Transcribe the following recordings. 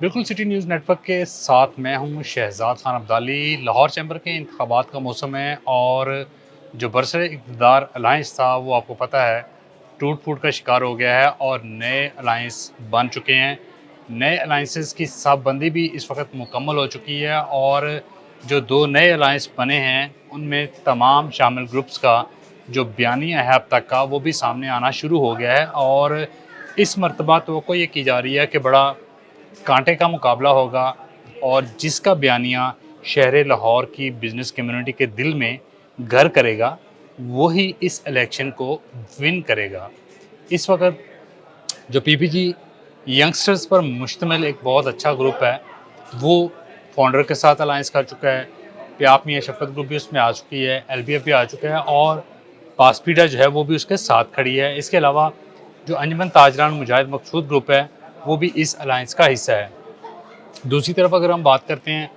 बिल्कुल city news network के साथ मैं हूँ शहज़ाद खान अब्दाली। लाहौर चैम्बर के इंतखाबात का मौसम है और जो बरसर-ए-इक़्तिदार अलायंस था वो आपको पता है टूट-फूट का शिकार हो गया है और नए अलायंस बन चुके हैं। नए अलायंसेस की साफ़बंदी भी इस वक़्त मुकम्मल हो चुकी है और जो 2 नए अलायंस बने हैं उनमें तमाम शामिल ग्रुप्स का जो बयानिया है अब तक का वो भी सामने आना शुरू हो गया है और इस मर्तबा तवक्को ये की जा रही है कि बड़ा कांटे का मुकाबला होगा और जिसका बयानिया शहर लाहौर की बिज़नेस कम्युनिटी के दिल में घर करेगा, वही इस इलेक्शन को विन करेगा। इस वक़्त जो पीपीजी यंगस्टर्स पर मुश्तमिल एक बहुत अच्छा ग्रुप है, वो फाउंडर के साथ अलायंस कर चुका है। प्याप मियां शफ़क़त ग्रुप भी उसमें आ चुकी है, एलबीएफ भी आ चुका है और पासपीटा जो है वो भी उसके साथ खड़ी है। इसके अलावा जो अंजुमन ताजरान मुजाहिद मकसूद ग्रुप है, वो भी इस अलायंस का हिस्सा है। दूसरी तरफ अगर हम बात करते हैं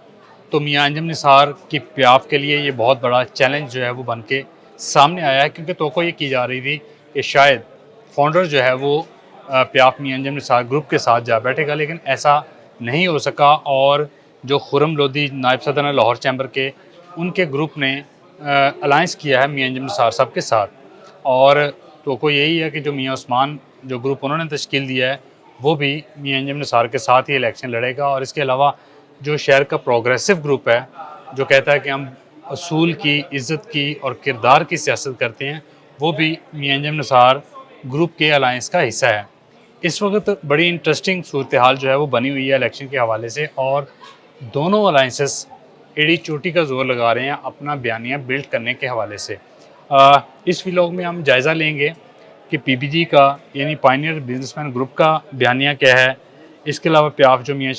तो मियां अंजम निसार की प्याफ के लिए ये बहुत बड़ा चैलेंज जो है वो बन के सामने आया है, क्योंकि तवक्को ये की जा रही थी कि शायद फाउंडर जो है वो प्याफ मियां अंजम निसार ग्रुप के साथ जा बैठेगा, लेकिन ऐसा नहीं हो सका और जो खुर्रम लोधी नायब सदर हैं लाहौर चैम्बर के, उनके ग्रुप ने अलायंस किया है मियां अंजम निसार साहब के साथ। और तवक्को यही है कि जो मियां उस्मान जो ग्रुप उन्होंने तश्कील दिया है वो भी मियां अंजम निसार के साथ ही इलेक्शन लड़ेगा। और इसके अलावा जो शहर का प्रोग्रेसिव ग्रुप है, जो कहता है कि हम असूल की, इज़्ज़त की और किरदार की सियासत करते हैं, वो भी मियां अंजम निसार ग्रुप के अलायंस का हिस्सा है। इस वक्त बड़ी इंटरेस्टिंग सूरत हाल जो है वो बनी हुई है इलेक्शन के हवाले से और दोनों अलायंसेस एड़ी चोटी का जोर लगा रहे हैं अपना बयानिया बिल्ड करने के हवाले से। इस व्लॉग में हम जायज़ा लेंगे कि पीपीजी का यानी पायनियर बिजनेसमैन ग्रुप का बयानिया क्या है। इसके अलावा प्याफ जो मियां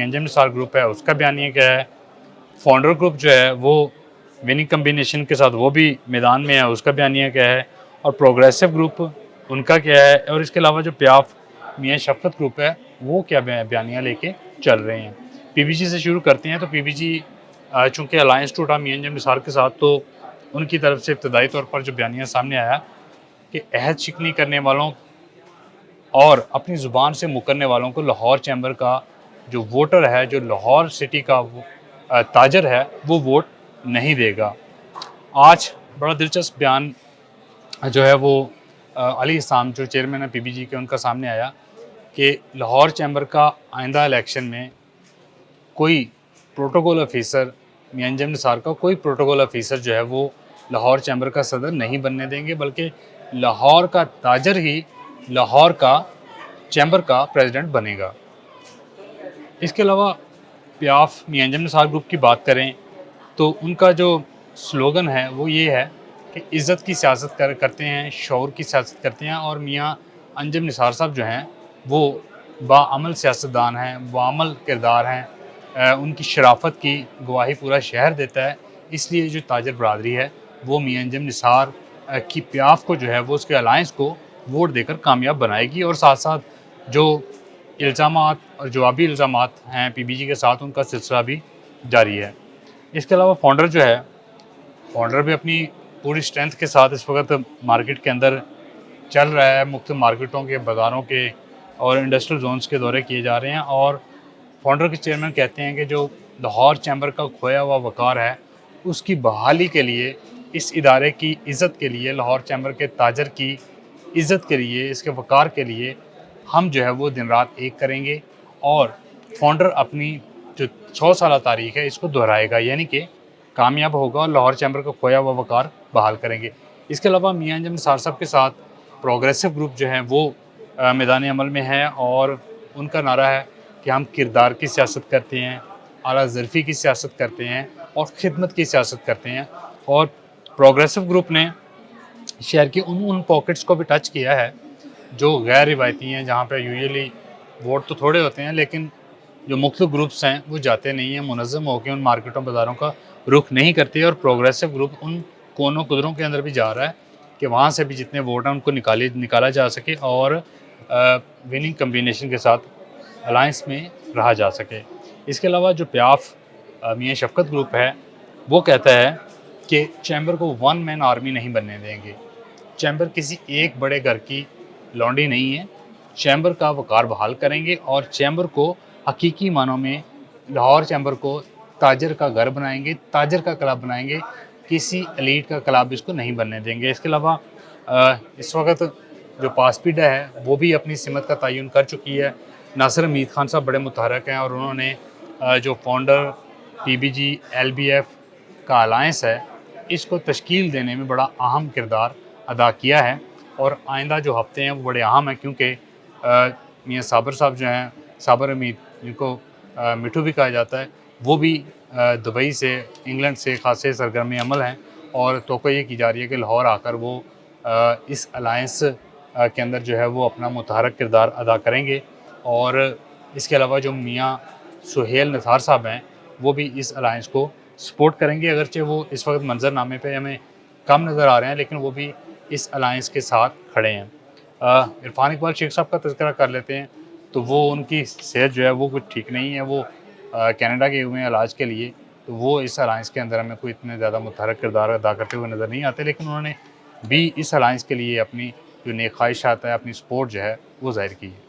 अंजम निसार ग्रुप है उसका बयानिया क्या है। फाउंडर ग्रुप जो है वो विनिंग कम्बिनेशन के साथ वो भी मैदान में है, उसका बयानिया क्या है। और प्रोग्रेसिव ग्रुप उनका क्या है। और इसके अलावा जो प्याफ मियां शफ़क़त ग्रुप है वो क्या बयानिया लेके चल रहे हैं। पीपीजी से शुरू करते हैं। तो पीपीजी चूँकि अलायंस टूटा मियां अंजम निसार के साथ, तो उनकी तरफ से इब्तदाई तौर पर जो बयानिया सामने आया कि अहद शिकनी करने वालों और अपनी ज़ुबान से मुकरने वालों को लाहौर चैम्बर का जो वोटर है, जो लाहौर सिटी का ताजर है, वो वोट नहीं देगा। आज बड़ा दिलचस्प बयान जो है वो अली इसाम जो चेयरमैन है पीपीजी के, उनका सामने आया कि लाहौर चैम्बर का आइंदा इलेक्शन में कोई प्रोटोकॉल ऑफिसर मियां अंजम निसार का कोई प्रोटोकॉल ऑफिसर जो है वो लाहौर चैम्बर का सदर नहीं बनने देंगे, बल्कि लाहौर का ताजर ही लाहौर का चैम्बर का प्रेसिडेंट बनेगा। इसके अलावा प्याफ मियां अंजम निसार ग्रुप की बात करें तो उनका जो स्लोगन है वो ये है कि इज़्ज़त की सियासत करते हैं, शऊर की सियासत करते हैं। और मियां अंजम निसार साहब जो हैं वो बाअमल सियासतदान हैं, बाअमल किरदार हैं। उनकी शराफत की गवाही पूरा शहर देता है। इसलिए जो ताजर बरादरी है वो मियां अंजम निसार की प्याफ को जो है वो उसके अलायंस को वोट देकर कामयाब बनाएगी। और साथ साथ जो इल्ज़ामात और जवाबी इल्ज़ामात हैं पीपीजी के साथ, उनका सिलसिला भी जारी है। इसके अलावा फाउंडर जो है, फाउंडर भी अपनी पूरी स्ट्रेंथ के साथ इस वक्त मार्केट के अंदर चल रहा है। मुख्तलिफ मार्केटों के, बाज़ारों के और इंडस्ट्रियल जोन्स के दौरे किए जा रहे हैं। और फाउंडर के चेयरमैन कहते हैं कि जो लाहौर चैम्बर का खोया हुआ वक़ार है, उसकी बहाली के लिए, इस इदारे की इज़्ज़त के लिए, लाहौर चैम्बर के ताजर की इज़्ज़त के लिए, इसके वक़ार के लिए हम जो है वो दिन रात एक करेंगे। और फाउंडर अपनी जो 100 साला तारीख़ है इसको दोहराएगा, यानी कि कामयाब होगा और लाहौर चैम्बर का खोया हुआ वक़ार बहाल करेंगे। इसके अलावा मियां अंजम निसार साहब के साथ प्रोग्रेसिव ग्रुप जो हैं वो मैदान अमल में है और उनका नारा है कि हम किरदार की सियासत करते हैं, आला ज़र्फ़ी की सियासत करते हैं और ख़िदमत की सियासत करते हैं। और प्रोग्रेसिव ग्रुप ने शहर की उन पॉकेट्स को भी टच किया है जो गैर रिवायती हैं, जहाँ पे यूजुअली वोट तो थोड़े होते हैं लेकिन जो मुख्तलिफ ग्रुप्स हैं वो जाते नहीं हैं, मुनज़्ज़म होकर उन मार्केटों बाज़ारों का रुख नहीं करते। और प्रोग्रेसिव ग्रुप उन कोनों कुदरों के अंदर भी जा रहा है कि वहाँ से भी जितने वोट हैं उनको निकाला जा सके और विनिंग कम्बिनेशन के साथ अलायंस में रहा जा सके। इसके अलावा जो प्याफ मियां शफ़क़त ग्रुप है वो कहता है कि चैम्बर को वन मैन आर्मी नहीं बनने देंगे। चैम्बर किसी एक बड़े घर की लौंडी नहीं है। चैम्बर का वक़ार बहाल करेंगे और चैम्बर को हकीकी मानों में लाहौर चैम्बर को ताजर का घर बनाएंगे, ताजर का क्लब बनाएंगे, किसी एलीट का क्लब इसको नहीं बनने देंगे। इसके अलावा इस वक्त जो पासपीडा है वो भी अपनी सिमत का तयन कर चुकी है। नासिर हमीद खान साहब बड़े मुतहरक हैं और उन्होंने जो फाउंडर पीबीजी एलबीएफ का अलायंस है इसको तश्कील देने में बड़ा अहम किरदार अदा किया है। और आइंदा जो हफ्ते हैं वो बड़े अहम हैं, क्योंकि मियाँ साबर साहब जो हैं, साबर हमीद जिनको मिठू भी कहा जाता है, वो भी दुबई से, इंग्लैंड से खासे सरगर्म अमल हैं और तोक़ा ये की जा रही है कि लाहौर आकर वो इस अलायंस के अंदर जो है वो अपना मुतहरक किरदार अदा करेंगे। और इसके अलावा जो मियाँ सुहेल निसार साहब हैं वो भी इस अलायंस को सपोर्ट करेंगे, अगरचे वो इस वक्त मंजरनामे पे हमें कम नज़र आ रहे हैं, लेकिन वो भी इस अलायंस के साथ खड़े हैं। इरफान इकबाल शेख साहब का तज़किरा कर लेते हैं, तो वो उनकी सेहत जो है वो कुछ ठीक नहीं है, वो कनाडा गए हुए हैं इलाज के लिए, तो वो इस अलायंस के अंदर हमें कोई इतने ज़्यादा मुतहरक किरदार अदा करते हुए नज़र नहीं आते, लेकिन उन्होंने भी इस अलायंस के लिए अपनी जो नेक ख्वाहिशात है, अपनी सपोर्ट जो है वो ज़ाहिर की है।